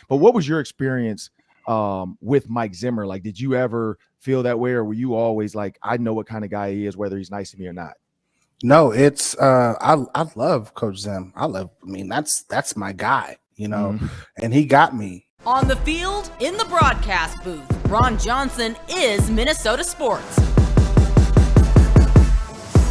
But what was your experience with Mike Zimmer? Like, did you ever feel that way, or were you always like, I know what kind of guy he is, whether he's nice to me or not? No, it's I love Coach Zim. That's my guy, and he got me. On the field, in the broadcast booth, Ron Johnson is Minnesota sports.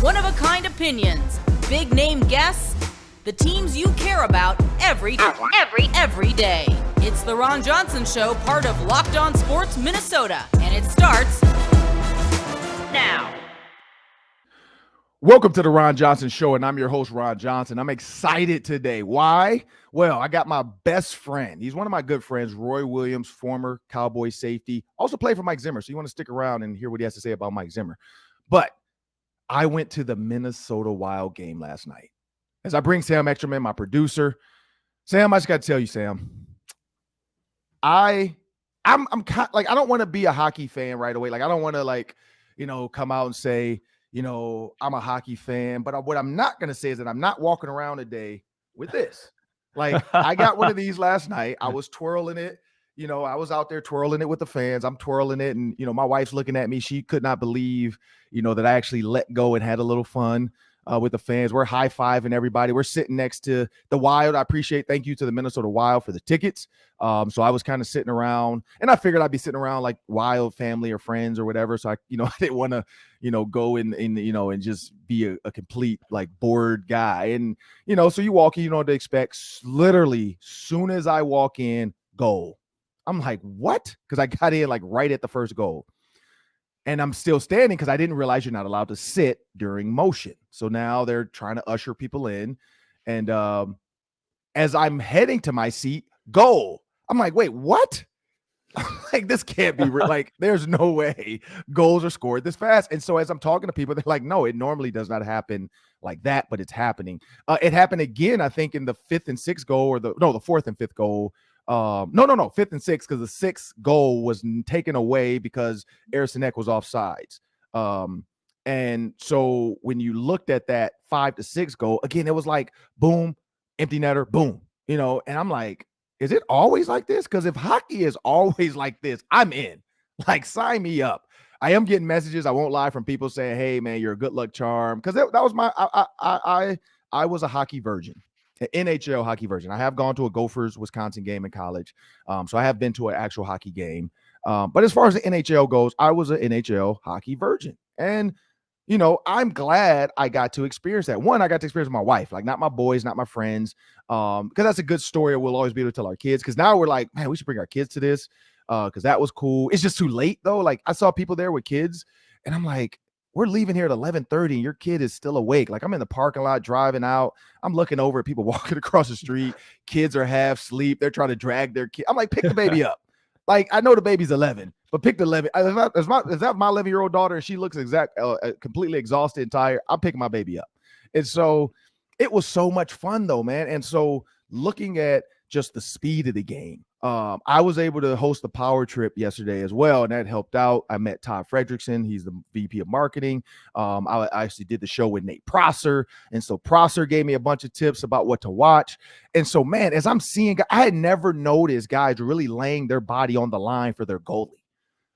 One-of-a-kind opinions, big-name guests, the teams you care about every day. It's the Ron Johnson Show, part of Locked On Sports Minnesota, and it starts now. Welcome to the Ron Johnson Show, and I'm your host, Ron Johnson. I'm excited today. Why? Well, I got my best friend. He's one of my good friends, Roy Williams, former Cowboys safety. Also played for Mike Zimmer, so you want to stick around and hear what he has to say about Mike Zimmer. But I went to the Minnesota Wild game last night. As I bring Sam Ekstrom in, my producer. Sam, I just got to tell you, Sam, I'm kind like, I don't want to be a hockey fan right away. Like, I don't want to come out and say, I'm a hockey fan, but what I'm not going to say is that I'm not walking around today with this. Like, I got one of these last night. I was twirling it. I was out there twirling it with the fans. I'm twirling it. And, my wife's looking at me. She could not believe, that I actually let go and had a little fun with the fans. We're high-fiving everybody. We're sitting next to the Wild. Thank you to the Minnesota Wild for the tickets. So I was kind of sitting around, and I figured I'd be sitting around like Wild family or friends or whatever. So I didn't want to, go in, and just be a complete like bored guy. And, so you walk in, you know what to expect. Literally, soon as I walk in, goal. I'm like, what? Because I got in like right at the first goal. And I'm still standing because I didn't realize you're not allowed to sit during motion. So now they're trying to usher people in. And as I'm heading to my seat, goal. I'm like, wait, what? Like, this can't be real. Like, there's no way goals are scored this fast. And so as I'm talking to people, they're like, no, it normally does not happen like that, but it's happening. It happened again, I think, in the fifth and sixth goal, or the fourth and fifth goal. No, fifth and sixth, because the sixth goal was taken away because Eriksson was offsides. And so when you looked at that 5-6 goal, again, it was like, boom, empty netter, boom, and I'm like, is it always like this? Because if hockey is always like this, I'm in. Like, sign me up. I am getting messages, I won't lie, from people saying, hey, man, you're a good luck charm. Because that was I was a hockey virgin. An NHL hockey virgin. I have gone to a Gophers, Wisconsin game in college. So I have been to an actual hockey game. But as far as the NHL goes, I was an NHL hockey virgin. And, I'm glad I got to experience that. One, I got to experience with my wife, like not my boys, not my friends. Because that's a good story we'll always be able to tell our kids. Because now we're like, man, we should bring our kids to this. Because that was cool. It's just too late, though. Like, I saw people there with kids, and I'm like, we're leaving here at 11:30 and your kid is still awake. Like, I'm in the parking lot driving out. I'm looking over at people walking across the street. Kids are half asleep. They're trying to drag their kid. I'm like, pick the baby up. Like, I know the baby's 11, but pick the 11. If that's my 11-year-old daughter and she looks completely exhausted and tired, I'm picking my baby up. And so it was so much fun, though, man. And so looking at just the speed of the game, I was able to host the power trip yesterday as well, and that helped out. I met Todd Fredrickson. He's the VP of marketing. I actually did the show with Nate Prosser, and so Prosser gave me a bunch of tips about what to watch. And so, man, as I'm seeing, I had never noticed guys really laying their body on the line for their goalie,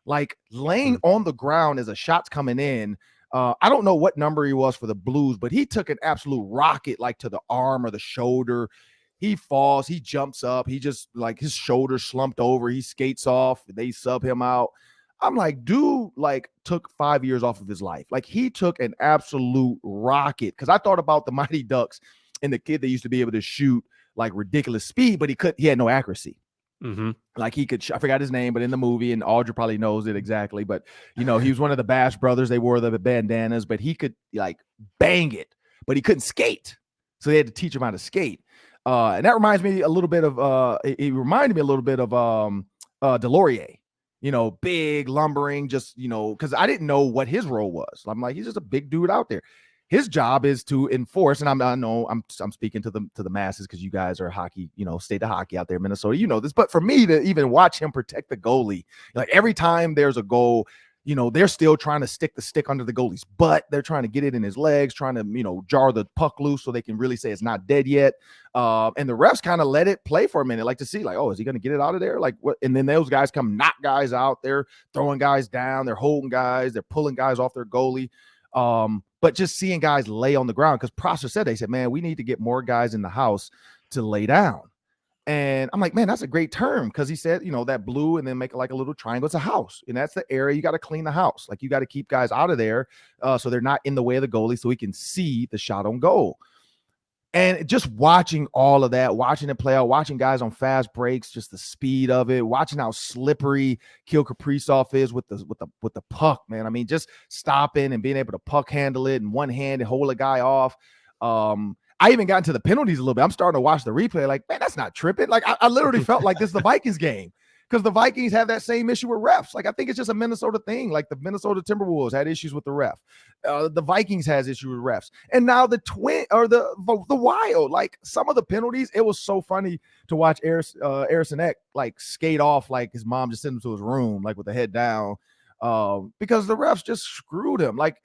like laying on the ground as a shot's coming in. I don't know what number he was for the Blues, but he took an absolute rocket, like to the arm or the shoulder. He falls, he jumps up, he just like his shoulder slumped over, he skates off, they sub him out. I'm like, dude, like took 5 years off of his life. Like, he took an absolute rocket. Because I thought about the Mighty Ducks and the kid that used to be able to shoot like ridiculous speed, but he had no accuracy. Mm-hmm. Like, he could, I forgot his name, but in the movie, and Audrey probably knows it exactly, but he was one of the Bash brothers. They wore the bandanas, but he could like bang it, but he couldn't skate. So they had to teach him how to skate. And that reminds me a little bit of Delorier, big, lumbering, just, because I didn't know what his role was. I'm like, he's just a big dude out there. His job is to enforce, and I know I'm speaking to the masses because you guys are hockey, state of hockey out there in Minnesota, this. But for me to even watch him protect the goalie, like every time there's a goal, they're still trying to stick the stick under the goalie's butt. They're trying to get it in his legs, trying to, jar the puck loose so they can really say it's not dead yet. And the refs kind of let it play for a minute, like to see, like, oh, is he going to get it out of there? Like what? And then those guys come knock guys out. They're throwing guys down. They're holding guys. They're pulling guys off their goalie. But just seeing guys lay on the ground, because Prosser they said, man, we need to get more guys in the house to lay down. And I'm like, man, that's a great term, because he said, that blue and then make it like a little triangle. It's a house, and that's the area you got to clean the house. Like you got to keep guys out of there so they're not in the way of the goalie, so he can see the shot on goal. And just watching all of that, watching it play out, watching guys on fast breaks, just the speed of it, watching how slippery Kirill Kaprizov is with the puck, man. I mean, just stopping and being able to puck handle it in one hand and hold a guy off. I even got into the penalties a little bit. I'm starting to watch the replay like, man, that's not tripping. Like I literally felt like this is the Vikings game, because the Vikings have that same issue with refs. Like I think it's just a Minnesota thing. Like the Minnesota Timberwolves had issues with the ref. The Vikings has issues with refs. And now the Wild, like some of the penalties, it was so funny to watch Harrison Ek like skate off like his mom just sent him to his room, like with the head down, because the refs just screwed him. Like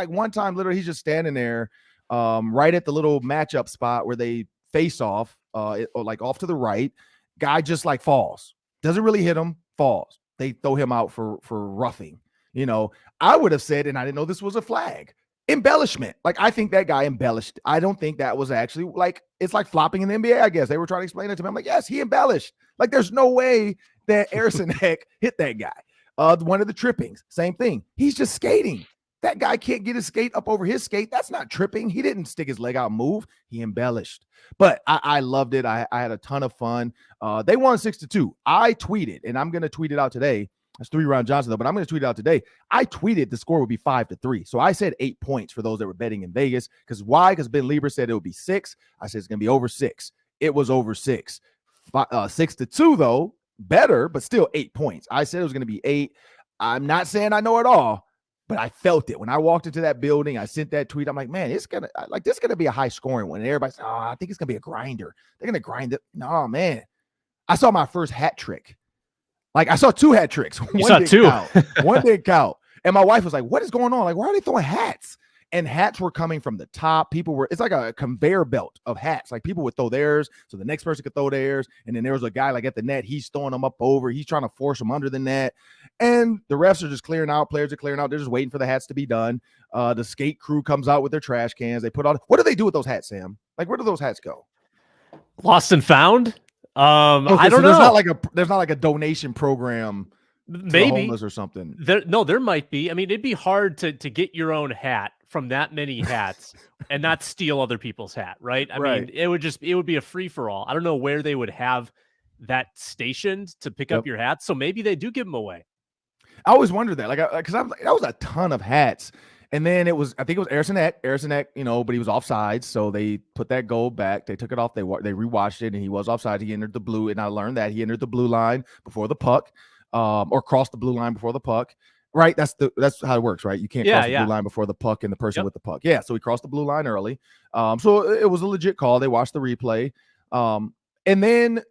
one time, literally, he's just standing there right at the little matchup spot where they face off, like off to the right. Guy just like falls. Doesn't really hit him, falls. They throw him out for roughing. I would have said, and I didn't know this was a flag, embellishment. Like, I think that guy embellished. I don't think that was actually like, it's like flopping in the NBA, I guess. They were trying to explain it to me. I'm like, yes, he embellished. Like, there's no way that Harrison Heck hit that guy. One of the trippings, same thing. He's just skating. That guy can't get his skate up over his skate. That's not tripping. He didn't stick his leg out and move. He embellished. But I loved it. I had a ton of fun. They won 6-2. I tweeted, and I'm going to tweet it out today. That's 3 Ron Johnson, though, but I'm going to tweet it out today. I tweeted the score would be 5-3. So I said 8 points for those that were betting in Vegas. Because why? Because Ben Lieber said it would be 6. I said it's going to be over 6. It was over 6. 6-2, though, better, but still 8 points. I said it was going to be 8. I'm not saying I know it all, but I felt it. When I walked into that building, I sent that tweet. I'm like, man, this is going to be a high scoring one. And everybody's, I think it's going to be a grinder. They're going to grind it. No, man. I saw my first hat trick. Like, I saw 2 hat tricks. You saw 2. One didn't count. And my wife was like, what is going on? Like, why are they throwing hats? And hats were coming from the top. It's like a conveyor belt of hats. Like, people would throw theirs so the next person could throw theirs. And then there was a guy like at the net. He's throwing them up over. He's trying to force them under the net. And the refs are just clearing out. Players are clearing out. They're just waiting for the hats to be done. The skate crew comes out with their trash cans. They put on. What do they do with those hats, Sam? Like, where do those hats go? Lost and found? Okay, I don't know. There's not like a donation program. Maybe homeless or something. There might be. I mean, it'd be hard to get your own hat from that many hats and not steal other people's hat, right? I mean, it would be a free for all. I don't know where they would have that stationed to pick up your hats. So maybe they do give them away. I always wondered that, because that was a ton of hats. And then I think it was Harrison Eck, but he was offsides. So they put that goal back. They took it off. They rewatched it, and he was offside. He entered the blue, and I learned that he entered the blue line before the puck, or crossed the blue line before the puck. Right? That's how it works, right? You can't cross the blue line before the puck and the person with the puck. Yeah, so he crossed the blue line early. So it was a legit call. They watched the replay. And then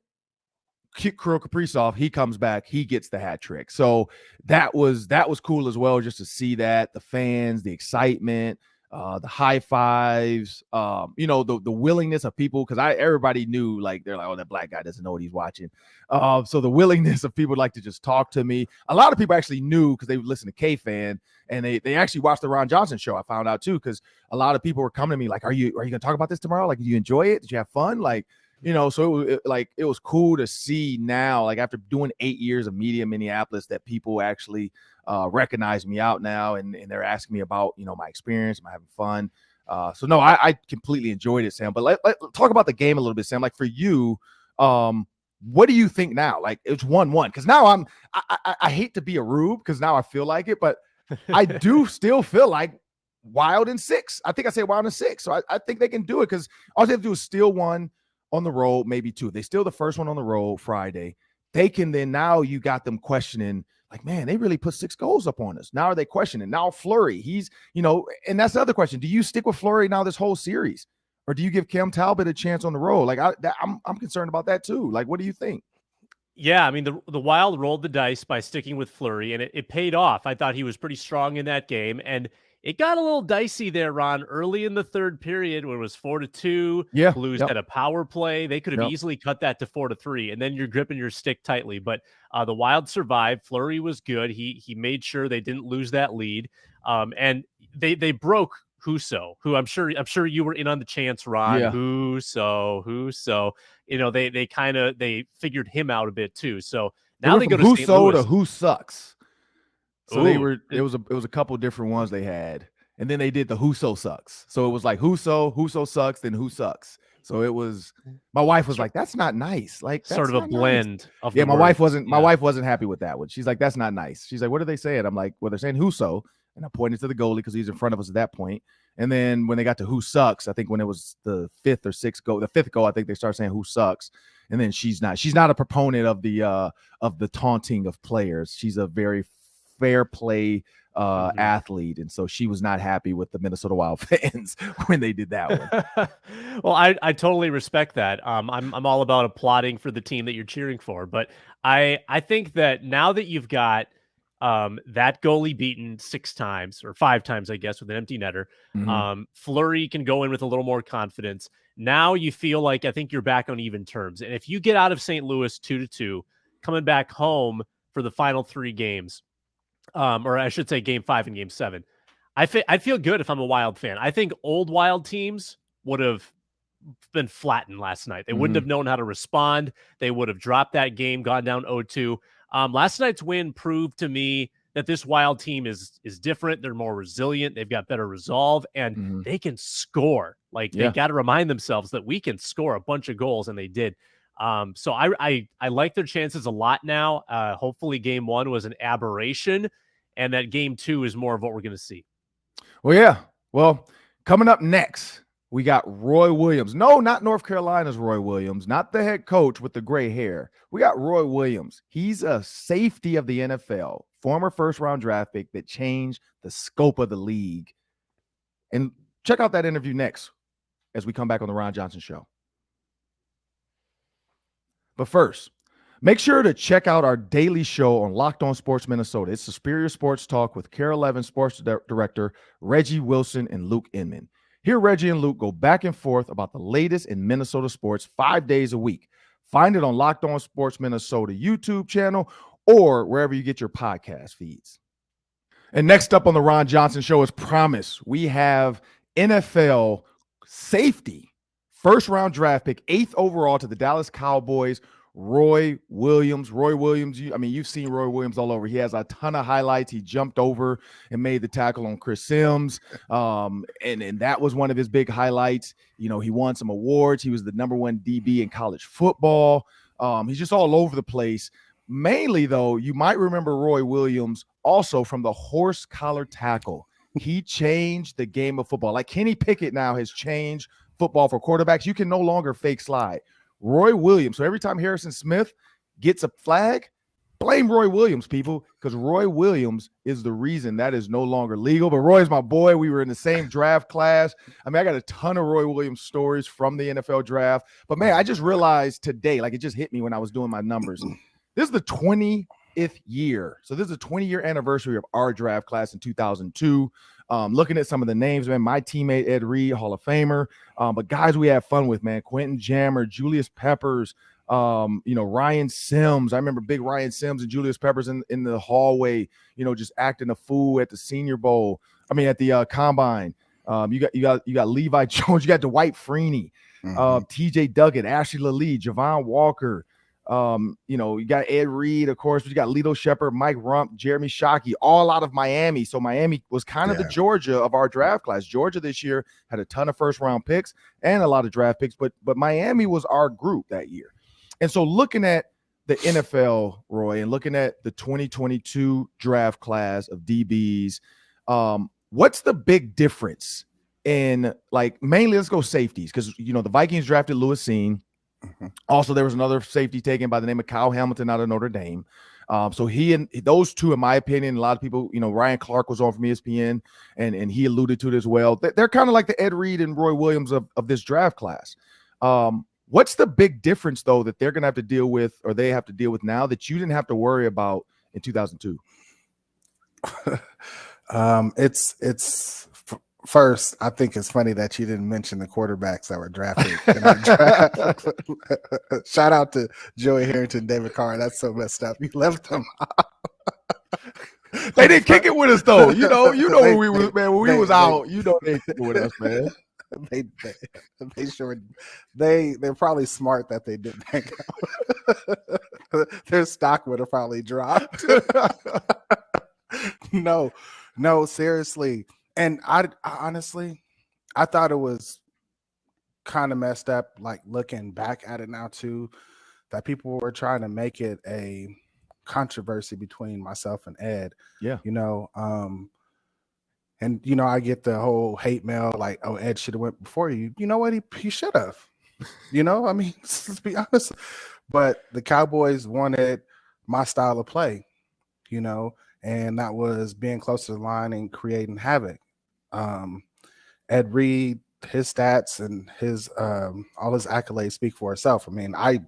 Kirill Kaprizov, he comes back, he gets the hat trick. So that was cool as well, just to see that, the fans, the excitement, the high fives, the willingness of people, because everybody knew, like, they're like, oh, that black guy doesn't know what he's watching. So the willingness of people like to just talk to me. A lot of people actually knew, because they would listen to K-Fan, and they actually watched the Ron Johnson show. I found out too, because a lot of people were coming to me like, are you going to talk about this tomorrow? Like, did you enjoy it? Did you have fun? Like, so it was cool to see now, like, after doing 8 years of media in Minneapolis, that people actually recognize me out now, and they're asking me about, my experience. Am I having fun? So no, I completely enjoyed it, Sam. But let's talk about the game a little bit, Sam. Like, for you, what do you think now? Like, it's 1-1, because now I hate to be a rube, because now I feel like it, but I do still feel like Wild in 6. I think I say Wild in 6. So I think they can do it, because all they have to do is steal one on the road, maybe 2. They steal the first one on the road Friday. They can then, now you got them questioning, like, man, they really put 6 goals up on us. Now are they questioning? Now Fleury, he's, and that's the other question. Do you stick with Fleury now this whole series? Or do you give Cam Talbot a chance on the road? Like, I'm concerned about that too. Like, what do you think? Yeah, I mean, the Wild rolled the dice by sticking with Fleury, and it paid off. I thought he was pretty strong in that game, and it got a little dicey there, Ron, early in the third period when it was 4-2. Yeah. Blues Yep. had a power play. They could have Yep. easily cut that to 4-3, and then you're gripping your stick tightly. But the Wild survived. Fleury was good. He made sure they didn't lose that lead, and they broke Husso, who I'm sure you were in on the chance, Ron. Yeah. Husso. They figured him out a bit too. So They now went they go from to who St. so Louis. to who sucks. So it Ooh. was a couple different ones they had, and then they did the Husso sucks. So it was like Husso sucks, then who sucks. So it was. My wife was like, "That's not nice." Like that's Sort of a not blend nice. of Yeah, the my words. wife wasn't. My Yeah. wife wasn't happy with that one. She's like, "That's not nice." She's like, "What are they saying?" I'm like, "Well, they're saying Husso," and I pointed to the goalie because he's in front of us at that point. And then when they got to who sucks, I think when it was the fifth goal, I think they started saying who sucks. And then she's not a proponent of the taunting of players. She's a very fair play athlete, and so she was not happy with the Minnesota Wild fans when they did that one. Well, I totally respect that. I'm all about applauding for the team that you're cheering for, but I think that now that you've got that goalie beaten 6 times or 5 times, I guess, with an empty netter, Fleury can go in with a little more confidence. Now you feel like I think you're back on even terms, and if you get out of St. Louis 2-2, coming back home for the final 3 games. Or I should say game 5 and game 7. I'd feel good if I'm a Wild fan. I think old Wild teams would have been flattened last night. They wouldn't have known how to respond. They would have dropped that game, gone down 0-2. Last night's win proved to me that this Wild team is different. They're more resilient. They've got better resolve, and they can score. Like they got to remind themselves that we can score a bunch of goals, and they did. So I like their chances a lot now. Hopefully game 1 was an aberration and that game 2 is more of what we're going to see. Well, yeah. Well, coming up next, we got Roy Williams. No, not North Carolina's Roy Williams, not the head coach with the gray hair. We got Roy Williams. He's a safety of the NFL, former first-round draft pick that changed the scope of the league. And check out that interview next as we come back on the Ron Johnson Show. But first, make sure to check out our daily show on Locked On Sports Minnesota. It's Superior Sports Talk with KARE-11 Sports Director Reggie Wilson and Luke Inman. Here, Reggie and Luke go back and forth about the latest in Minnesota sports 5 days a week. Find it on Locked On Sports Minnesota YouTube channel or wherever you get your podcast feeds. And next up on the Ron Johnson Show, as promised, we have NFL safety, first-round draft pick, 8th overall to the Dallas Cowboys, Roy Williams. You've seen Roy Williams all over. He has a ton of highlights. He jumped over and made the tackle on Chris Sims, and that was one of his big highlights. You know, he won some awards. He was the #1 DB in college football. He's just all over the place. Mainly, though, you might remember Roy Williams also from the horse collar tackle. He changed the game of football. Like Kenny Pickett now has changed football for quarterbacks. You can no longer fake slide. Roy Williams. So every time Harrison Smith gets a flag, blame Roy Williams, people, because Roy Williams is the reason that is no longer legal. But Roy's my boy. We were in the same draft class. I mean, I got a ton of Roy Williams stories from the NFL draft. But, man, I just realized today, like it just hit me when I was doing my numbers. This is the 20th year. So this is the 20-year anniversary of our draft class in 2002. Looking at some of the names, man, my teammate Ed Reed, Hall of Famer. But guys we had fun with, man, Quentin Jammer, Julius Peppers, Ryan Sims. I remember big Ryan Sims and Julius Peppers in the hallway, just acting a fool at the Senior Bowl. I mean, at the Combine. You got Levi Jones, you got Dwight Freeney, TJ Duggan, Ashley Lalee, Javon Walker. You got Ed Reed, of course, but you got Lito Shepherd, Mike Rump, Jeremy Shockey, all out of Miami. So Miami was kind of the Georgia of our draft class. Georgia this year had a ton of first-round picks and a lot of draft picks, but Miami was our group that year. And so looking at the NFL, Roy, and looking at the 2022 draft class of DBs, what's the big difference in, like, mainly let's go safeties, because, the Vikings drafted Lewis Seen. Also, there was another safety taken by the name of Kyle Hamilton out of Notre Dame. So he and those two, in my opinion, a lot of people, Ryan Clark was on from ESPN, and he alluded to it as well. They're kind of like the Ed Reed and Roy Williams of this draft class. What's the big difference though that they're going to have to deal with, or they have to deal with now that you didn't have to worry about in 2002? First, I think it's funny that you didn't mention the quarterbacks that were drafted in our draft. Shout out to Joey Harrington, David Carr. That's so messed up. You left them out. They didn't kick it with us though. You know when we was, man, when we was out, you know they kicked it with us, man. They're probably smart that they didn't hang out. Their stock would have probably dropped. No, seriously. And I honestly, I thought it was kind of messed up, like looking back at it now too, that people were trying to make it a controversy between myself and Ed. Yeah. And I get the whole hate mail, like, oh, Ed should have went before you. You know what? He should have. I mean, let's be honest. But the Cowboys wanted my style of play, and that was being close to the line and creating havoc. Ed Reed, his stats and his all his accolades speak for itself. I mean, I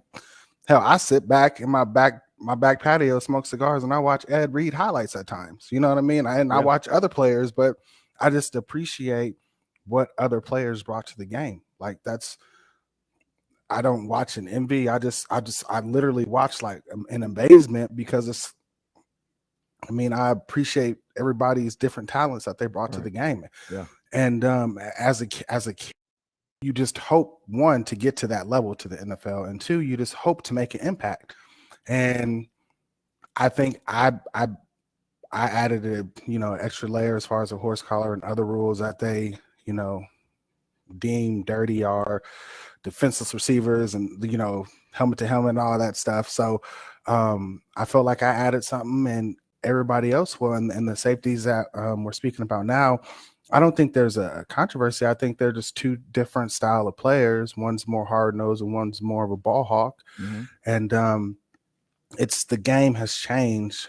sit back in my back patio, smoke cigars, and I watch Ed Reed highlights at times. You know what I mean? I watch other players, but I just appreciate what other players brought to the game. Like I don't watch an envy. I literally watch like in amazement because I appreciate everybody's different talents that they brought to the game. Yeah. And as a kid, you just hope, one, to get to that level to the NFL, and two, you just hope to make an impact. And I think I added a extra layer as far as the horse collar and other rules that they deem dirty are defenseless receivers and helmet to helmet and all that stuff. So I felt like I added something, and everybody else will. And the safeties that we're speaking about now, I don't think there's a controversy. I think they're just two different style of players. One's more hard nosed and one's more of a ball hawk. Mm-hmm. And it's the game has changed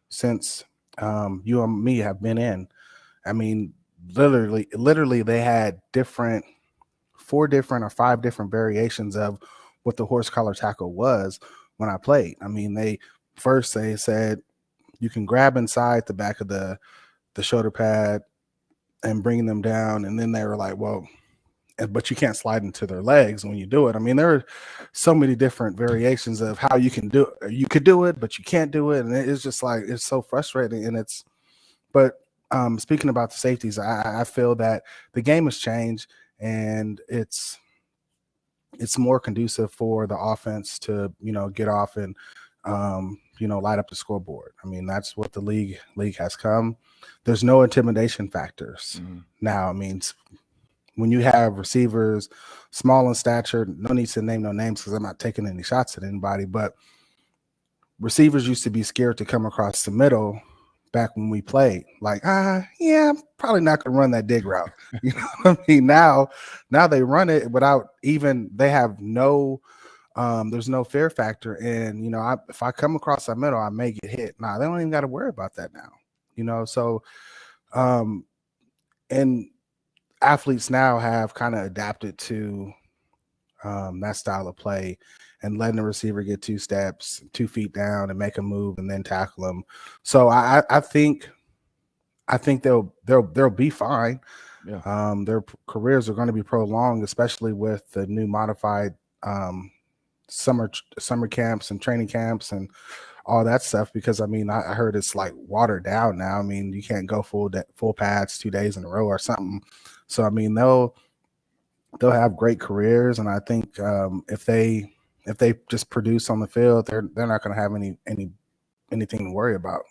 since you and me have been in. I mean, literally they had 4 different or 5 different variations of what the horse collar tackle was when I played. I mean, they said you can grab inside the back of the shoulder pad and bring them down. And then they were like, well, but you can't slide into their legs when you do it. I mean, there are so many different variations of how you can do it. You could do it, but you can't do it. And it's just like, it's so frustrating. And but speaking about the safeties, I feel that the game has changed, and it's more conducive for the offense to, get off and, light up the scoreboard. I mean, that's what the league has come. There's no intimidation factors now. I mean, when you have receivers small in stature, no need to name no names because I'm not taking any shots at anybody, but receivers used to be scared to come across the middle back when we played. Like, I'm probably not going to run that dig route. You know what I mean? Now they run it without even, they have no, there's no fear factor. And, if I come across that middle, I may get hit. Nah, they don't even got to worry about that now, so, and athletes now have kind of adapted to that style of play and letting the receiver get 2 steps, 2 feet down and make a move and then tackle them. So I think they'll be fine. Yeah. Their careers are going to be prolonged, especially with the new modified summer camps and training camps and all that stuff, because I mean, I heard it's like watered down now. I mean, you can't go full pads 2 days in a row or something. So I mean, they'll have great careers, and I think if they just produce on the field, they're not going to have anything to worry about.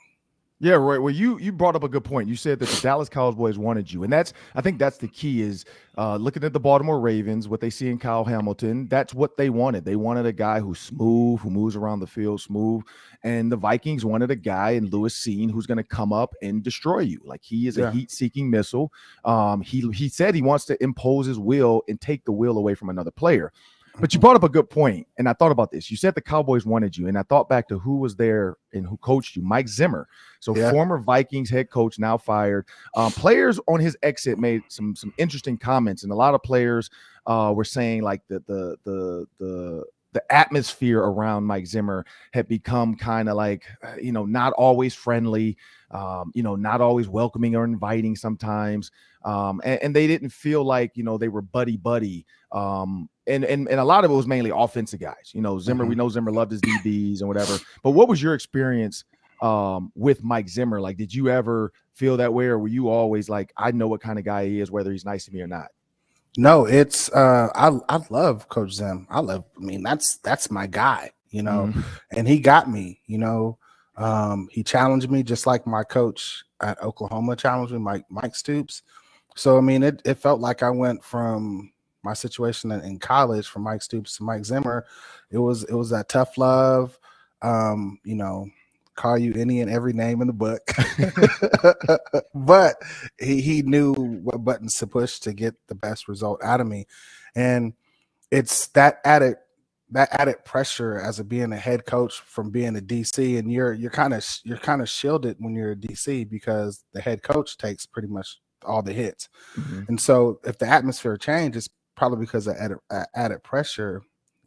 Yeah, Roy. Well, you brought up a good point. You said that the Dallas Cowboys wanted you, and I think that's the key is looking at the Baltimore Ravens, what they see in Kyle Hamilton. That's what they wanted. They wanted a guy who's smooth, who moves around the field smooth, and the Vikings wanted a guy in Lewis Cine who's going to come up and destroy you. Like, he is a heat-seeking missile. He said he wants to impose his will and take the will away from another player. But you brought up a good point, and I thought about this. You said the Cowboys wanted you, and I thought back to who was there and who coached you, Mike Zimmer. So former Vikings head coach, now fired. Players on his exit made some interesting comments, and a lot of players were saying like the atmosphere around Mike Zimmer had become kind of like, not always friendly, not always welcoming or inviting sometimes. And they didn't feel like, they were buddy. And a lot of it was mainly offensive guys. Zimmer, we know Zimmer loved his DBs and whatever. But what was your experience with Mike Zimmer? Like, did you ever feel that way, or were you always like, I know what kind of guy he is, whether he's nice to me or not? No, it's I love Coach Zim. That's my guy, and he got me, he challenged me just like my coach at Oklahoma challenged me, Mike Stoops. So, it felt like I went from my situation in college from Mike Stoops to Mike Zimmer. It was that tough love, call you any and every name in the book. But he knew what buttons to push to get the best result out of me. And it's that added pressure as being a head coach from being a DC, and you're kind of shielded when you're a DC because the head coach takes pretty much all the hits. And so if the atmosphere changes, probably because of added pressure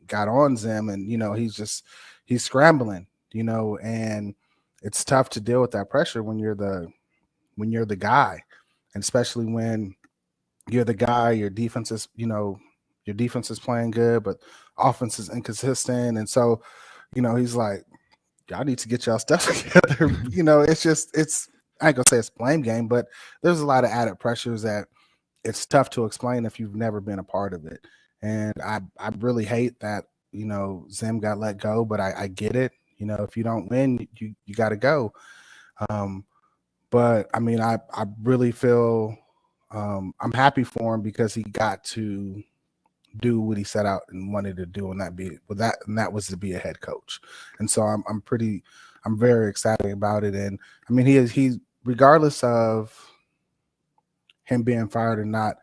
got on Zim, and he's scrambling, and it's tough to deal with that pressure when you're the guy, and especially when you're the guy, your defense is playing good, but offense is inconsistent. And so, he's like, y'all need to get y'all stuff together. It's I ain't gonna say it's blame game, but there's a lot of added pressures that it's tough to explain if you've never been a part of it. And I really hate that, Zim got let go, but I get it. If you don't win, you got to go. But I really feel I'm happy for him because he got to do what he set out and wanted to do, and that was to be a head coach. And so I'm very excited about it. And he regardless of him being fired or not,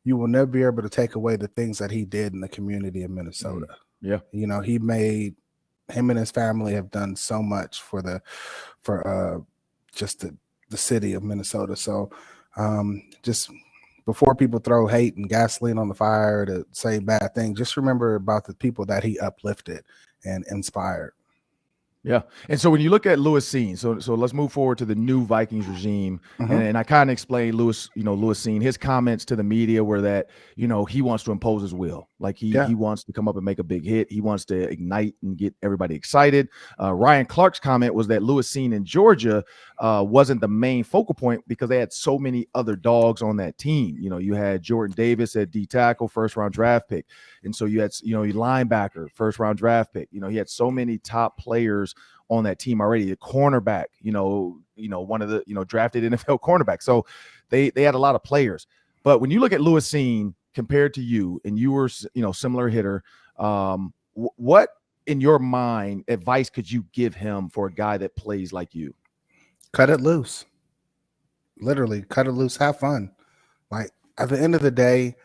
you will never be able to take away the things that he did in the community of Minnesota. Yeah. He made him and his family have done so much for just the city of Minnesota. So just before people throw hate and gasoline on the fire to say bad things, just remember about the people that he uplifted and inspired. Yeah. And so when you look at Louis Cine, so let's move forward to the new Vikings regime. And I kind of explained Louis Cine, his comments to the media were that, he wants to impose his will. Like he wants to come up and make a big hit. He wants to ignite and get everybody excited. Ryan Clark's comment was that Louis Cine in Georgia wasn't the main focal point because they had so many other dogs on that team. You had Jordan Davis at D tackle, first round draft pick. And so you had, your linebacker, first round draft pick. He had so many top players on that team already. The cornerback, one of the, drafted NFL cornerback. So they had a lot of players. But when you look at Louis Cine compared to you, and you were, similar hitter, what in your mind advice could you give him for a guy that plays like you? Cut it loose. Literally cut it loose. Have fun. Like at the end of the day,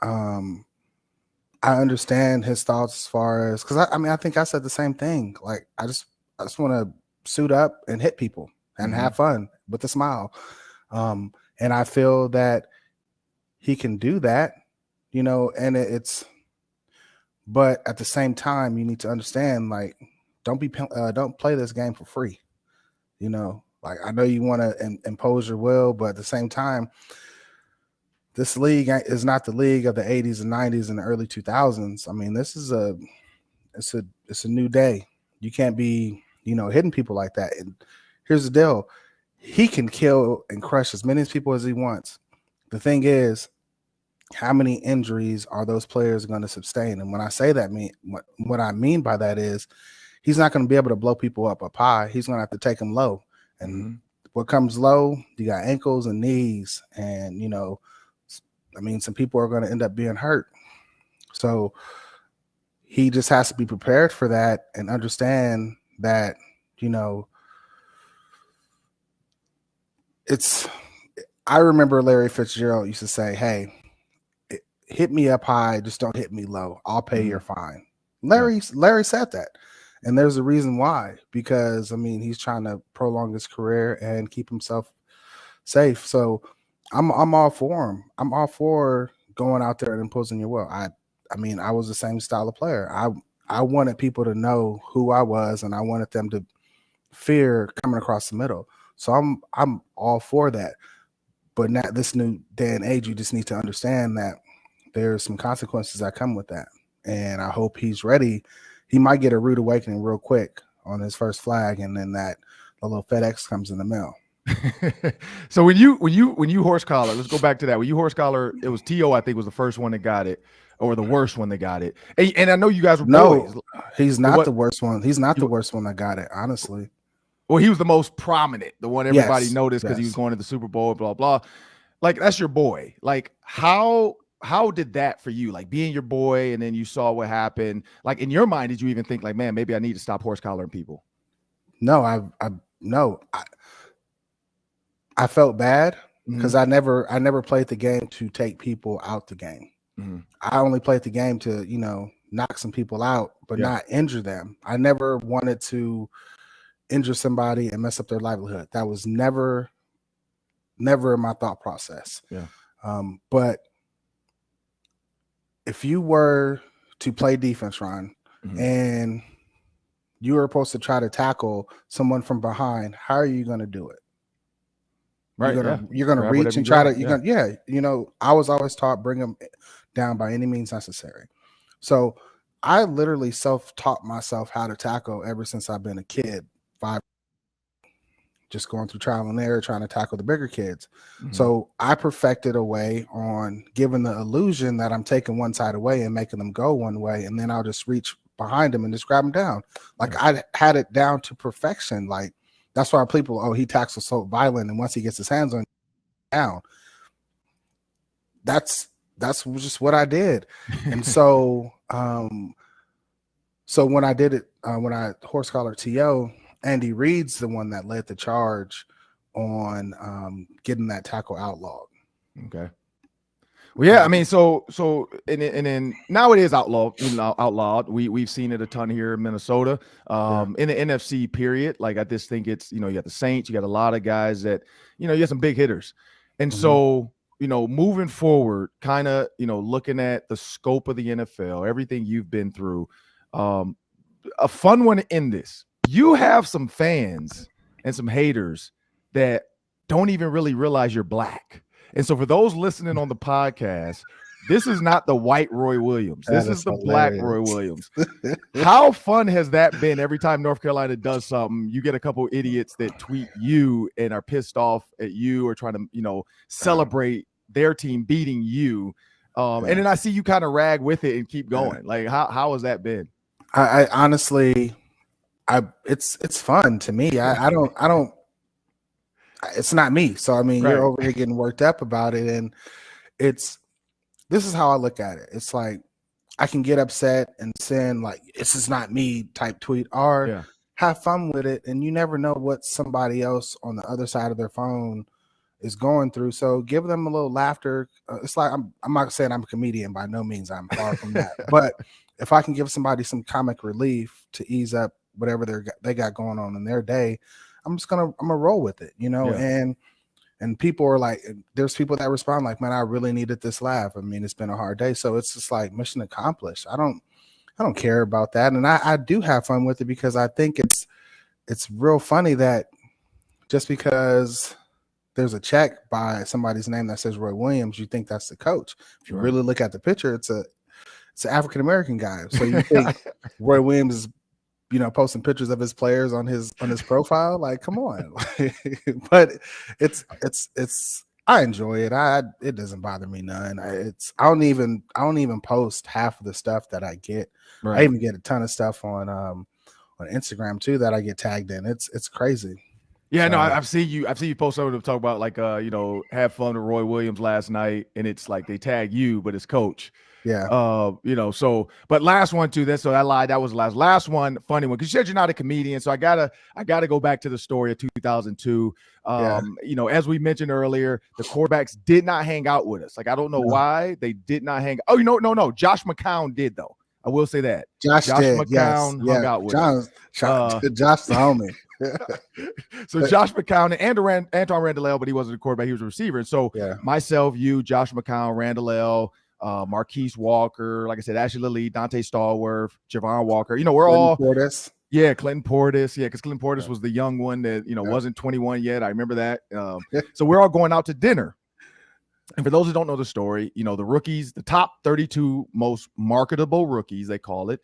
I understand his thoughts as far as, because I think I said the same thing. Like I just want to suit up and hit people and have fun with a smile. And I feel that he can do that, and but at the same time, you need to understand, like, don't play this game for free. Like I know you want to impose your will, but at the same time, this league is not the league of the 80s and 90s and the early 2000s. This is it's a new day. You can't be, hitting people like that. And here's the deal. He can kill and crush as many people as he wants. The thing is, how many injuries are those players going to sustain? And when I say that, what I mean by that is he's not going to be able to blow people up high. He's going to have to take them low. And what comes low, you got ankles and knees. And, some people are going to end up being hurt. So he just has to be prepared for that and understand that, I remember Larry Fitzgerald used to say, hey, hit me up high, just don't hit me low. I'll pay your fine. Yeah. Larry said that. And there's a reason why, because I mean, he's trying to prolong his career and keep himself safe. So I'm all for him. I'm all for going out there and imposing your will. I mean, I was the same style of player. I wanted people to know who I was, and I wanted them to fear coming across the middle. So I'm all for that. But now this new day and age, you just need to understand that there's some consequences that come with that. And I hope he's ready. He might get a rude awakening real quick on his first flag, and then the little FedEx comes in the mail. So when you horse collar, let's go back to that. When you horse collar, it was T.O. I think was the first one that got it, or the worst one that got it. And I know you guys were boys. He's not the worst one. He's not the worst one that got it, honestly. Well, he was the most prominent, the one everybody noticed because he was going to the Super Bowl, blah, blah. Like, that's your boy. Like, how did that for you? Like, being your boy, and then you saw what happened. Like, in your mind, did you even think, like, man, maybe I need to stop horse collaring people? No, I felt bad because I never played the game to take people out the game. Mm-hmm. I only played the game to, knock some people out, but not injure them. I never wanted to injure somebody and mess up their livelihood. That was never in my thought process. Yeah. But if you were to play defense, Ron, and you were supposed to try to tackle someone from behind, how are you going to do it? Right. You're gonna reach and try to. I was always taught bring them down by any means necessary. So I literally self-taught myself how to tackle ever since I've been a kid. Just going through trial and error, trying to tackle the bigger kids. Mm-hmm. So I perfected a way on giving the illusion that I'm taking one side away and making them go one way, and then I'll just reach behind them and just grab them down. Like I had it down to perfection. Like. That's why people, he tackles so violent, and once he gets his hands on down, that's just what I did. And so so when I did it, when I horse collared T.O., Andy Reid's the one that led the charge on getting that tackle outlawed. Okay. Well, yeah, I mean, so and then now it is outlawed. We've seen it a ton here in Minnesota, in the NFC period. Like, I just think it's, you got the Saints, you got a lot of guys that, you got some big hitters. And so, moving forward, kind of, looking at the scope of the NFL, everything you've been through, a fun one in this. You have some fans and some haters that don't even really realize you're black. And so for those listening on the podcast, this is not the white Roy Williams. This is the black Roy Williams. How fun has that been? Every time North Carolina does something, you get a couple idiots that tweet you and are pissed off at you or trying to, celebrate their team beating you. And then I see you kind of rag with it and keep going. Like, how has that been? I honestly, it's fun to me. I don't. It's not me. So, I mean, you're over here getting worked up about it. And this is how I look at it. It's like, I can get upset and send like, this is not me type tweet, or have fun with it. And you never know what somebody else on the other side of their phone is going through. So give them a little laughter. It's like, I'm not saying I'm a comedian, by no means. I'm far from that. But if I can give somebody some comic relief to ease up whatever they got going on in their day, I'm gonna roll with it, and people are like, there's people that respond like, man, I really needed this laugh. I mean, it's been a hard day. So it's just like mission accomplished. I don't care about that. And I do have fun with it because I think it's real funny that just because there's a check by somebody's name that says Roy Williams, you think that's the coach. If you really look at the picture, it's an African-American guy. So you think Roy Williams is posting pictures of his players on his profile. Like, come on. But it's I enjoy it. It doesn't bother me none. I don't even post half of the stuff that I get. Right. I even get a ton of stuff on Instagram too that I get tagged in. It's crazy. Yeah, no, I've seen you post over to talk about like have fun with Roy Williams last night, and it's like they tag you, but it's coach. Yeah. So, but last one too. So I lied. That was the last one. Funny one. Cause you said you're not a comedian. So I gotta go back to the story of 2002. As we mentioned earlier, the quarterbacks did not hang out with us. Like, I don't know why they did not hang. Oh, no. Josh McCown did though. I will say that. Josh did, McCown hung out with us. Josh the homie. So Josh McCown and Antoine Randall, but he wasn't a quarterback, he was a receiver. And so myself, you, Josh McCown, Randall, Marquise Walker, like I said, Ashley Lilly, Dante Stallworth, Javon Walker. We're Clinton all Portis. Yeah, Clinton Portis. Yeah, because Clinton Portis was the young one that wasn't 21 yet. I remember that. So we're all going out to dinner. And for those who don't know the story, the rookies, the top 32 most marketable rookies, they call it,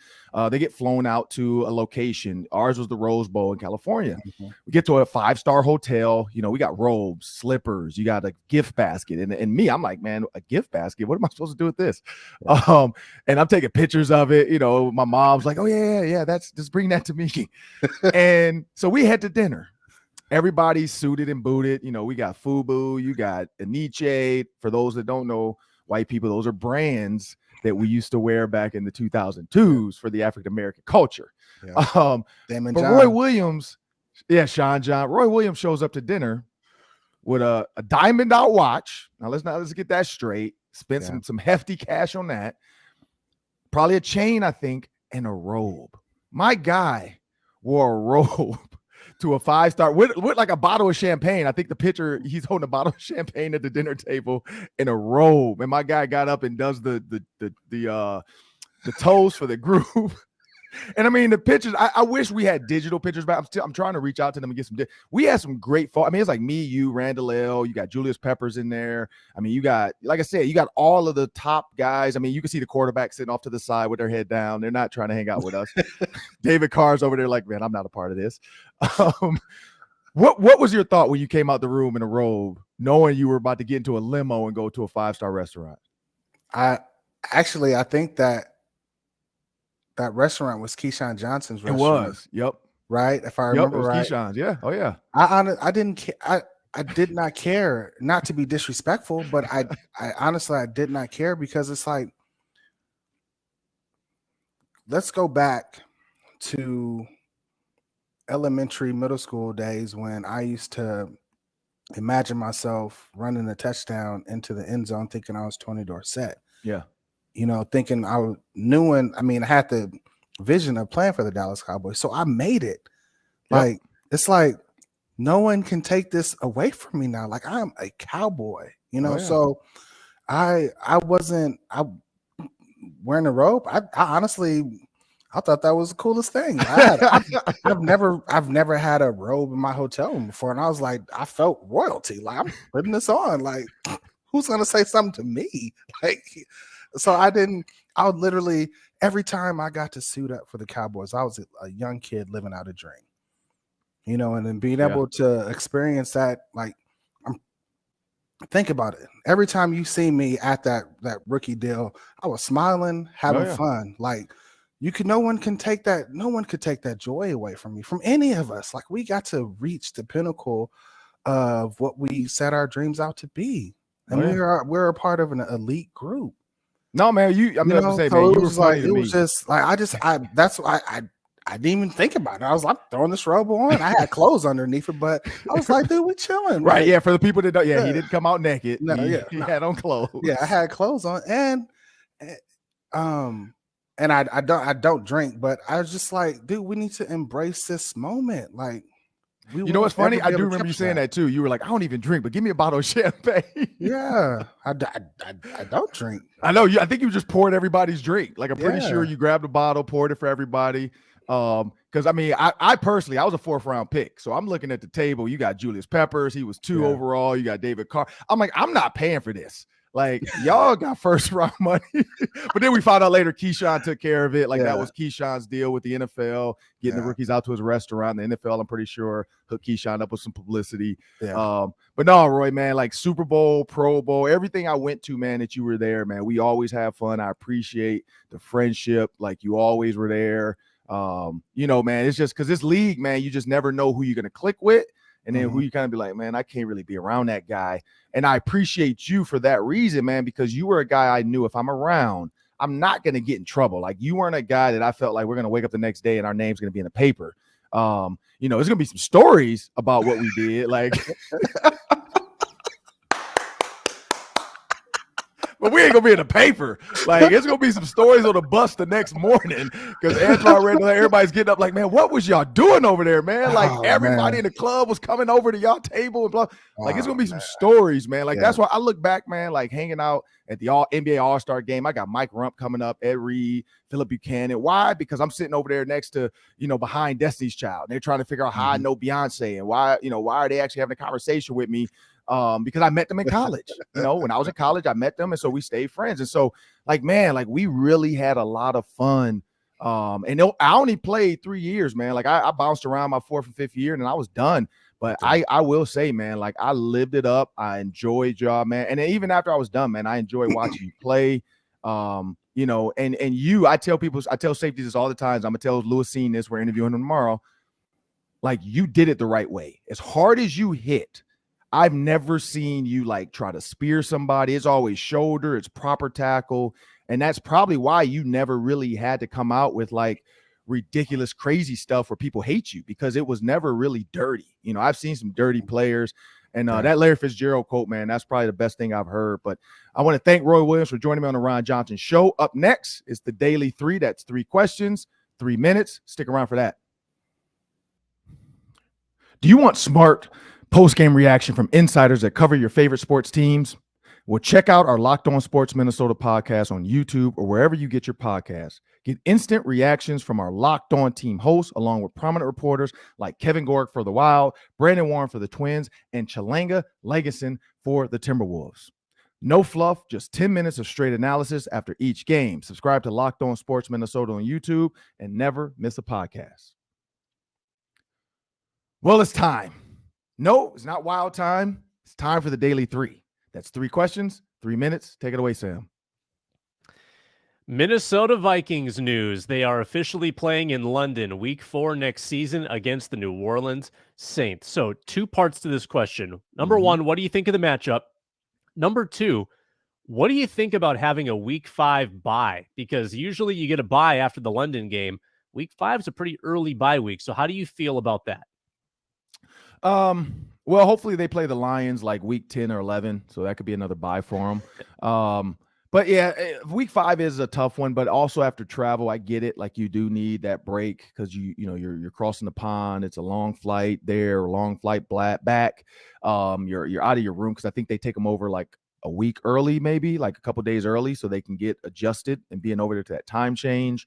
they get flown out to a location. Ours was the Rose Bowl in California. Mm-hmm. We get to a 5-star hotel. We got robes, slippers. You got a gift basket. And me, I'm like, man, a gift basket? What am I supposed to do with this? Yeah. And I'm taking pictures of it. My mom's like, oh, yeah, just bring that to me. And so we head to dinner. Everybody's suited and booted. We got FUBU, you got Aniche. For those that don't know, white people, those are brands that we used to wear back in the 2002s for the African-American culture. Yeah. But Roy Williams, Sean John. Roy Williams shows up to dinner with a diamond out watch. Now let's get that straight. Spent some hefty cash on that. Probably a chain, I think, and a robe. My guy wore a robe to a 5-star with like a bottle of champagne. I think the picture, he's holding a bottle of champagne at the dinner table in a robe. And my guy got up and does the toast for the group. And I mean, the pictures, I wish we had digital pictures, but I'm trying to reach out to them and get some. We had some great photos. I mean, it's like me, you, Randall L. You got Julius Peppers in there. I mean, you got, like I said, you got all of the top guys. I mean, you can see the quarterback sitting off to the side with their head down. They're not trying to hang out with us. David Carr's over there like, man, I'm not a part of this. What was your thought when you came out the room in a robe, knowing you were about to get into a limo and go to a 5-star restaurant? I think that restaurant was Keyshawn Johnson's restaurant. It was. Yep. Right. If I remember right. Keyshawn's. Yeah. Oh yeah. I did not care, not to be disrespectful, but I honestly, I did not care because it's like, let's go back to elementary, middle school days when I used to imagine myself running a touchdown into the end zone thinking I was Tony Dorsett. Yeah. Thinking I had the vision of playing for the Dallas Cowboys. So I made it. Yep. Like, it's like, no one can take this away from me now. Like, I'm a Cowboy, So I wasn't wearing a robe. I honestly, I thought that was the coolest thing. I've never had a robe in my hotel room before. And I was like, I felt royalty. Like, I'm putting this on. Like, who's going to say something to me? Like, so I would literally, every time I got to suit up for the Cowboys, I was a young kid living out a dream, and then being able to experience that, like, think about it. Every time you see me at that rookie deal, I was smiling, having fun. Like, no one could take that joy away from me, from any of us. Like, we got to reach the pinnacle of what we set our dreams out to be. And we're a part of an elite group. No, man, I didn't even think about it. I was like, throwing this robe on. I had clothes underneath it, but I was like, dude, we chilling. Right. Yeah. For the people that don't, he didn't come out naked. No, he had on clothes. Yeah, I had clothes on. And I don't drink, but I was just like, dude, we need to embrace this moment. Like, you know what's funny? I do remember you saying that too. You were like, I don't even drink, but give me a bottle of champagne. Yeah, I don't drink. I know you. I think you just poured everybody's drink. Like, I'm pretty sure you grabbed a bottle, poured it for everybody. Because I mean, I personally, I was a 4th round pick, so I'm looking at the table. You got Julius Peppers, he was 2 overall. You got David Carr. I'm like, I'm not paying for this. Like, y'all got 1st round money. But then we found out later Keyshawn took care of it. Like, that was Keyshawn's deal with the NFL, getting the rookies out to his restaurant. The NFL, I'm pretty sure, hooked Keyshawn up with some publicity. Yeah. But no, Roy, man, like Super Bowl, Pro Bowl, everything I went to, man, that you were there, man. We always have fun. I appreciate the friendship. Like, you always were there. Man, it's just because this league, man, you just never know who you're going to click with. And then who you kind of be like, man, I can't really be around that guy. And I appreciate you for that reason, man, because you were a guy I knew if I'm around, I'm not going to get in trouble. Like, you weren't a guy that I felt like we're going to wake up the next day and our name's going to be in the paper. There's going to be some stories about what we did. Like, but we ain't gonna be in the paper. Like, it's gonna be some stories on the bus the next morning because Antoine read that everybody's getting up like, man, what was y'all doing over there, man? Like, everybody in the club was coming over to y'all table and blah. Like, it's gonna be some stories, man. Like, that's why I look back, man, like hanging out at the NBA All-Star game. I got Mike Rump coming up, Ed Reed, Philip Buchanan. Why? Because I'm sitting over there next to, behind Destiny's Child. And they're trying to figure out how I know Beyonce and why are they actually having a conversation with me? Because I met them in college. When I was in college, I met them, and so we stayed friends. And so, like, man, like, we really had a lot of fun. And I only played 3 years, man. Like, I bounced around my 4th and 5th year, and I was done. But I will say, man, like, I lived it up. I enjoyed y'all, man. And then even after I was done, man, I enjoyed watching you play. And I tell safeties this all the time. I'm gonna tell Lewis Seen this. We're interviewing him tomorrow. Like, you did it the right way. As hard as you hit, I've never seen you like try to spear somebody. It's always shoulder, it's proper tackle. And that's probably why you never really had to come out with like ridiculous, crazy stuff where people hate you, because it was never really dirty. I've seen some dirty players, and that Larry Fitzgerald quote, man, that's probably the best thing I've heard. But I want to thank Roy Williams for joining me on the Ron Johnson Show. Up next is the Daily 3. That's 3 questions, 3 minutes. Stick around for that. Do you want smart post-game reaction from insiders that cover your favorite sports teams? Well, check out our Locked On Sports Minnesota podcast on YouTube or wherever you get your podcasts. Get instant reactions from our Locked On team hosts, along with prominent reporters like Kevin Gork for the Wild, Brandon Warren for the Twins, and Chalanga Legason for the Timberwolves. No fluff, just 10 minutes of straight analysis after each game. Subscribe to Locked On Sports Minnesota on YouTube and never miss a podcast. Well, it's time. No, it's not wild time. It's time for the Daily 3. That's 3 questions, 3 minutes. Take it away, Sam. Minnesota Vikings news. They are officially playing in London Week 4 next season against the New Orleans Saints. So 2 parts to this question. Number 1, what do you think of the matchup? Number 2, what do you think about having a Week 5 bye? Because usually you get a bye after the London game. Week 5 is a pretty early bye week. So how do you feel about that? Well, hopefully they play the Lions like week 10 or 11, so that could be another bye for them. But yeah, week 5 is a tough one, but also after travel, I get it. Like, you do need that break because you're crossing the pond. It's a long flight there, a long flight back. You're out of your room because I think they take them over like a week early, maybe like a couple days early, so they can get adjusted and being over there to that time change.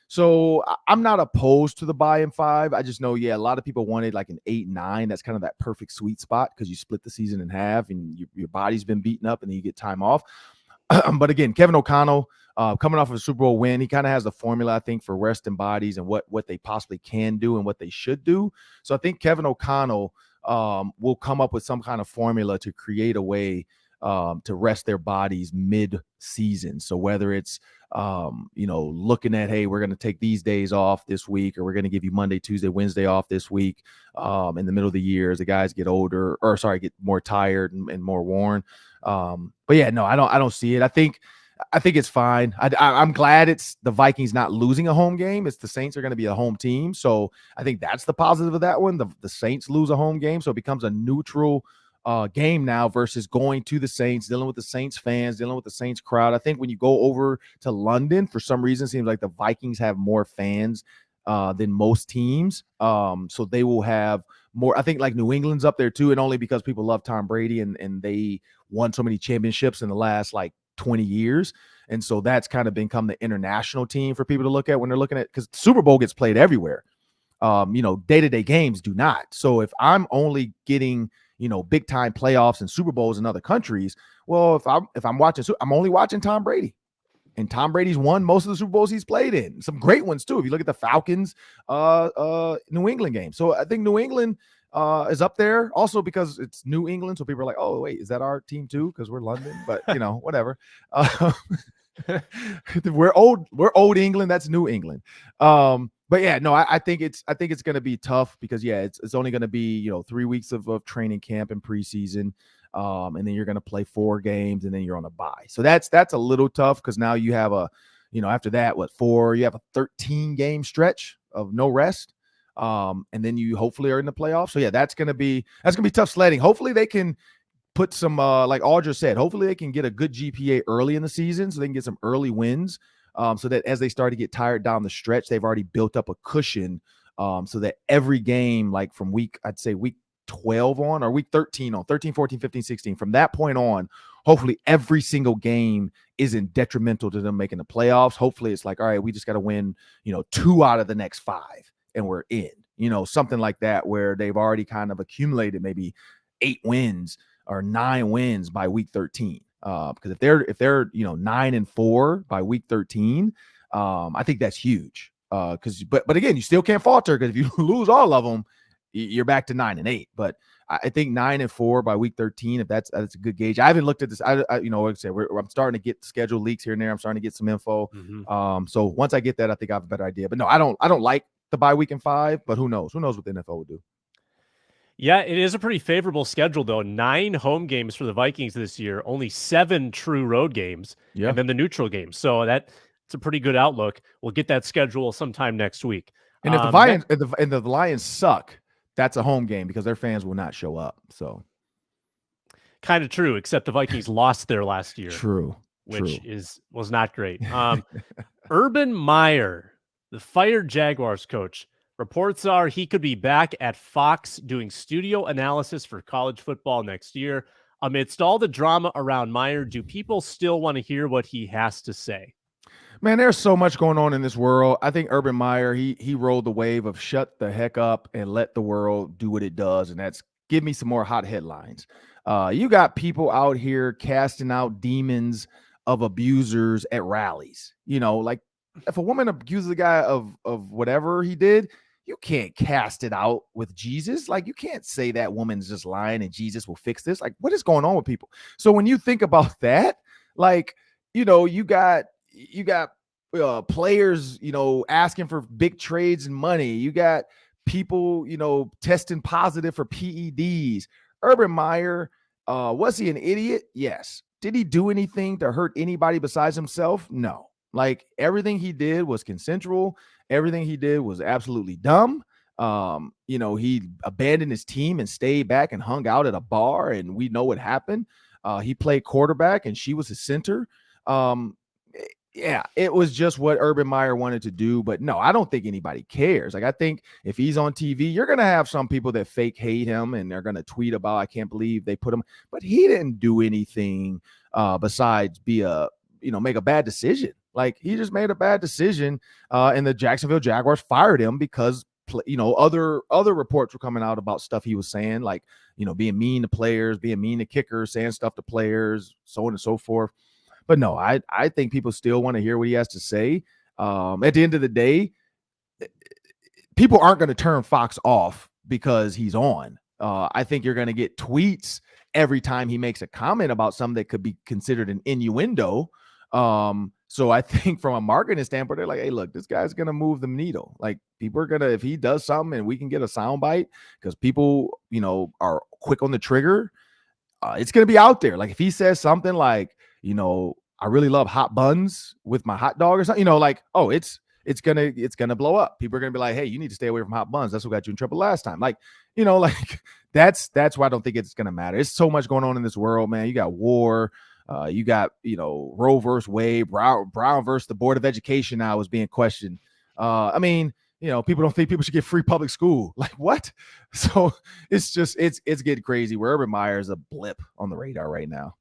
So I'm not opposed to the bye in 5. I just know, a lot of people wanted like an 8, 9. That's kind of that perfect sweet spot because you split the season in half and your body's been beaten up and then you get time off. But again, Kevin O'Connell, coming off of a Super Bowl win, he kind of has the formula, I think, for resting bodies and what they possibly can do and what they should do. So I think Kevin O'Connell will come up with some kind of formula to create a way to rest their bodies mid-season. So whether it's looking at, hey, we're going to take these days off this week, or we're going to give you Monday, Tuesday, Wednesday off this week in the middle of the year as the guys get older, get more tired and more worn. But yeah, no, I don't see it. I think it's fine. I'm glad it's the Vikings not losing a home game. It's the Saints are going to be a home team. So I think that's the positive of that one. The Saints lose a home game, so it becomes a neutral game now versus going to the Saints, dealing with the Saints fans, dealing with the Saints crowd. I think when you go over to London, for some reason, it seems like the Vikings have more fans than most teams. So they will have more. I think like New England's up there too, and only because people love Tom Brady and they won so many championships in the last like 20 years. And so that's kind of become the international team for people to look at when they're looking at, because Super Bowl gets played everywhere. Day-to-day games do not. So if I'm only getting big time playoffs and Super Bowls in other countries, well, if I'm watching, I'm only watching Tom Brady, and Tom Brady's won most of the Super Bowls he's played in, some great ones too. If you look at the Falcons, New England game. So I think New England is up there also because it's New England. So people are like, oh wait, is that our team too? Because we're London, but whatever. We're old England. That's New England. But yeah, no, I think it's going to be tough because it's only going to be 3 weeks of training camp and preseason, and then you're going to play 4 games and then you're on a bye. So that's a little tough because now you have after that you have a 13 game stretch of no rest, and then you hopefully are in the playoffs. So yeah, that's gonna be tough sledding. Hopefully they can put some like Audra said. Hopefully they can get a good GPA early in the season so they can get some early wins. So that as they start to get tired down the stretch, they've already built up a cushion, so that every game, like from week 12 on or week 13 on, 13, 14, 15, 16, from that point on, hopefully every single game isn't detrimental to them making the playoffs. Hopefully it's like, all right, we just got to win, 2 out of the next 5 and we're in, something like that, where they've already kind of accumulated maybe 8 wins or 9 wins by week 13. Because if they're 9-4 by week 13, I think that's huge. But again, you still can't falter because if you lose all of them, you're back to 9-8. But I think 9-4 by week 13, if that's a good gauge. I haven't looked at this. Like I said, I'm starting to get schedule leaks here and there. I'm starting to get some info. Mm-hmm. So once I get that, I think I have a better idea. But no, I don't like the bye week in 5. But who knows? Who knows what the NFL will do? Yeah, it is a pretty favorable schedule, though. 9 home games for the Vikings this year, only 7 true road games, and then the neutral games. So it's a pretty good outlook. We'll get that schedule sometime next week. And if the Lions suck, that's a home game because their fans will not show up. So kind of true, except the Vikings lost there last year. True. Which was not great. Urban Meyer, the fired Jaguars coach, reports are he could be back at Fox doing studio analysis for college football next year. Amidst all the drama around Meyer, do people still want to hear what he has to say? Man, there's so much going on in this world. I think Urban Meyer, he rode the wave of shut the heck up and let the world do what it does, and that's give me some more hot headlines. You got people out here casting out demons of abusers at rallies. Like if a woman abuses a guy of whatever he did, you can't cast it out with Jesus. Like you can't say that woman's just lying and Jesus will fix this. Like what is going on with people? So when you think about that, like, you got players, asking for big trades and money. You got people, testing positive for PEDs. Urban Meyer, was he an idiot? Yes. Did he do anything to hurt anybody besides himself? No. Like everything he did was consensual. Everything he did was absolutely dumb. He abandoned his team and stayed back and hung out at a bar, and we know what happened. He played quarterback and she was his center. Yeah, it was just what Urban Meyer wanted to do. But no, I don't think anybody cares. Like, I think if he's on TV, you're going to have some people that fake hate him and they're going to tweet about, I can't believe they put him. But he didn't do anything besides make a bad decision. Like, he just made a bad decision, and the Jacksonville Jaguars fired him because other reports were coming out about stuff he was saying, like, being mean to players, being mean to kickers, saying stuff to players, so on and so forth. But no, I think people still want to hear what he has to say. At the end of the day, people aren't going to turn Fox off because he's on. I think you're going to get tweets every time he makes a comment about something that could be considered an innuendo. So I think from a marketing standpoint, they're like, hey, look, this guy's going to move the needle. Like, people are going to, if he does something and we can get a soundbite, because people, are quick on the trigger, it's going to be out there. Like, if he says something like, I really love hot buns with my hot dog or something, it's gonna blow up. People are gonna be like, hey, you need to stay away from hot buns. That's what got you in trouble last time. Like, that's why I don't think it's gonna matter. There's so much going on in this world, man. You got war, you got, Roe versus Wade, Brown versus the Board of Education now is being questioned. People don't think people should get free public school. Like, what? So it's getting crazy. Where Urban Meyer is a blip on the radar right now.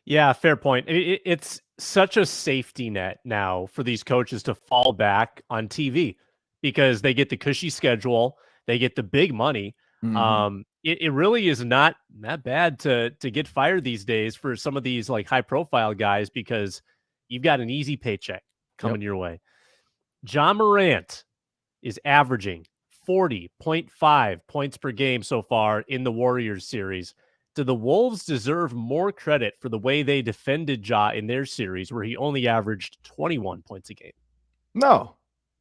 Yeah, fair point. It's such a safety net now for these coaches to fall back on TV because they get the cushy schedule, they get the big money. Mm-hmm. It really is not that bad to get fired these days for some of these like high profile guys because you've got an easy paycheck coming your way. John Morant is averaging 40.5 points per game so far in the Warriors series. Do the Wolves deserve more credit for the way they defended Ja in their series where he only averaged 21 points a game? No,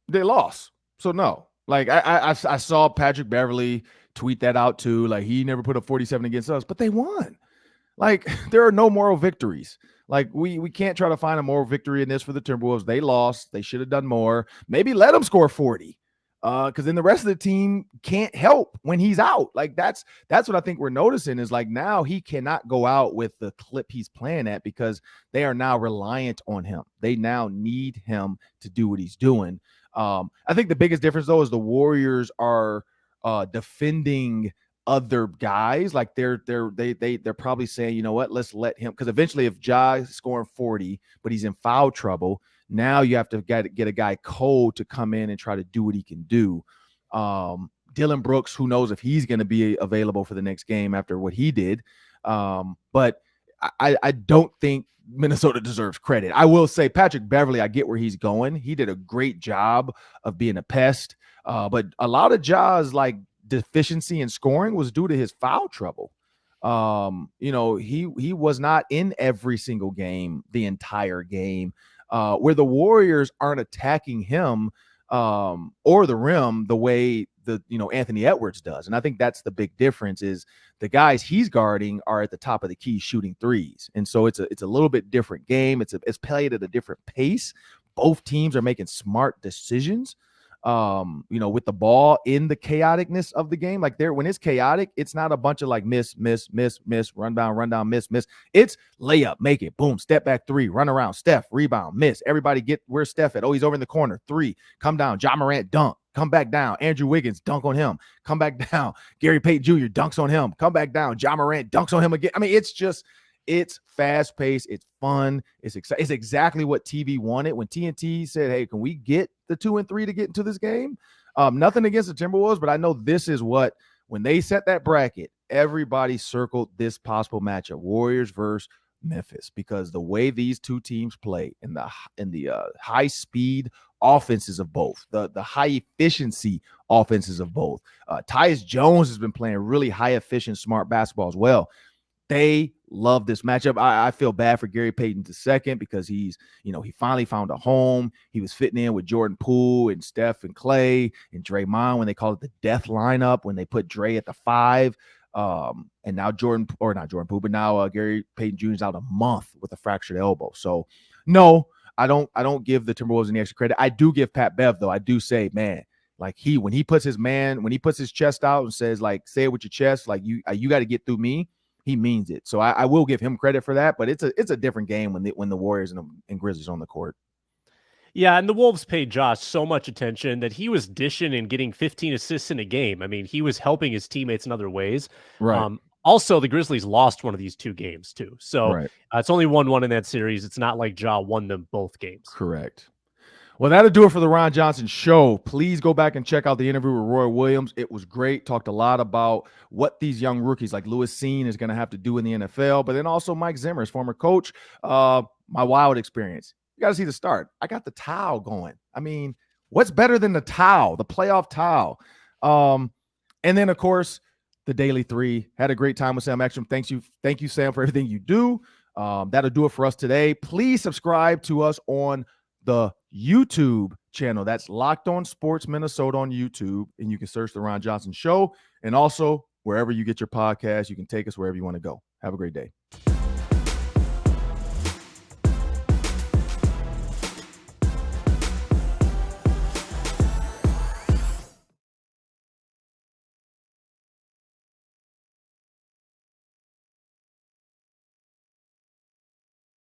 They lost. So no. Like I saw Patrick Beverly tweet that out too. Like he never put up 47 against us, but they won. Like there are no moral victories. Like we can't try to find a moral victory in this for the Timberwolves. They lost. They should have done more. Maybe let them score 40. Because then the rest of the team can't help when he's out. Like that's what I think we're noticing is like now he cannot go out with the clip he's playing at because they are now reliant on him. They now need him to do what he's doing. I think the biggest difference though is the Warriors are defending other guys. Like they're probably saying, you know what, let's let him, because eventually if Ja scoring 40, but he's in foul trouble. Now you have to get a guy cold to come in and try to do what he can do. Dylan Brooks, who knows if he's going to be available for the next game after what he did. But I don't think Minnesota deserves credit. I will say Patrick Beverly, I get where he's going. He did a great job of being a pest. But a lot of Ja's like deficiency in scoring was due to his foul trouble. He was not in every single game, the entire game. Where the Warriors aren't attacking him or the rim the way Anthony Edwards does. And I think that's the big difference is the guys he's guarding are at the top of the key shooting threes. And so it's a little bit different game. It's played at a different pace. Both teams are making smart decisions. With the ball in the chaoticness of the game, like when it's chaotic, it's not a bunch of like miss, run down, miss. It's layup, make it, boom, step back three, run around, Steph, rebound, miss. Everybody get where's Steph at? Oh, he's over in the corner, three, come down, Ja Morant, dunk, come back down, Andrew Wiggins, dunk on him, come back down, Gary Payton Jr., dunks on him, come back down, Ja Morant, dunks on him again. I mean, it's fast paced. It's fun. It's exactly what TV wanted when TNT said, hey, can we get the 2 and 3 to get into this game? Nothing against the Timberwolves, but I know this is what, when they set that bracket, everybody circled this possible matchup, Warriors versus Memphis, because the way these two teams play in the high speed offenses of both, the high efficiency offenses of both. Tyus Jones has been playing really high efficient, smart basketball as well. They love this matchup. I feel bad for Gary Payton II because he finally found a home. He was fitting in with Jordan Poole and Steph and Clay and Draymond when they called it the death lineup, when they put Dre at the 5. And now not Jordan Poole, but now Gary Payton Jr. is out a month with a fractured elbow. So no, I don't give the Timberwolves any extra credit. I do give Pat Bev though. I do say, man, like when he puts his chest out and says like, say it with your chest, like you got to get through me. He means it. So I will give him credit for that, but it's a different game when the Warriors and Grizzlies on the court. Yeah, and the Wolves paid Josh so much attention that he was dishing and getting 15 assists in a game. I mean, he was helping his teammates in other ways. Right. Also, the Grizzlies lost one of these 2 games too. So right. It's only 1-1 in that series. It's not like Ja won them both games. Correct. Well, that'll do it for the Ron Johnson Show. Please go back and check out the interview with Roy Williams. It was great. Talked a lot about what these young rookies like Louis Cine is going to have to do in the NFL, but then also Mike Zimmer, his former coach. My Wild experience. You got to see the start. I got the towel going. I mean, what's better than the towel, the playoff towel? And then, of course, the Daily 3. Had a great time with Sam Ekstrom. Thank you, Sam, for everything you do. That'll do it for us today. Please subscribe to us on the YouTube channel. That's Locked On Sports Minnesota on YouTube, and you can search the Ron Johnson Show. And also, wherever you get your podcast, you can take us wherever you want to go. Have a great day.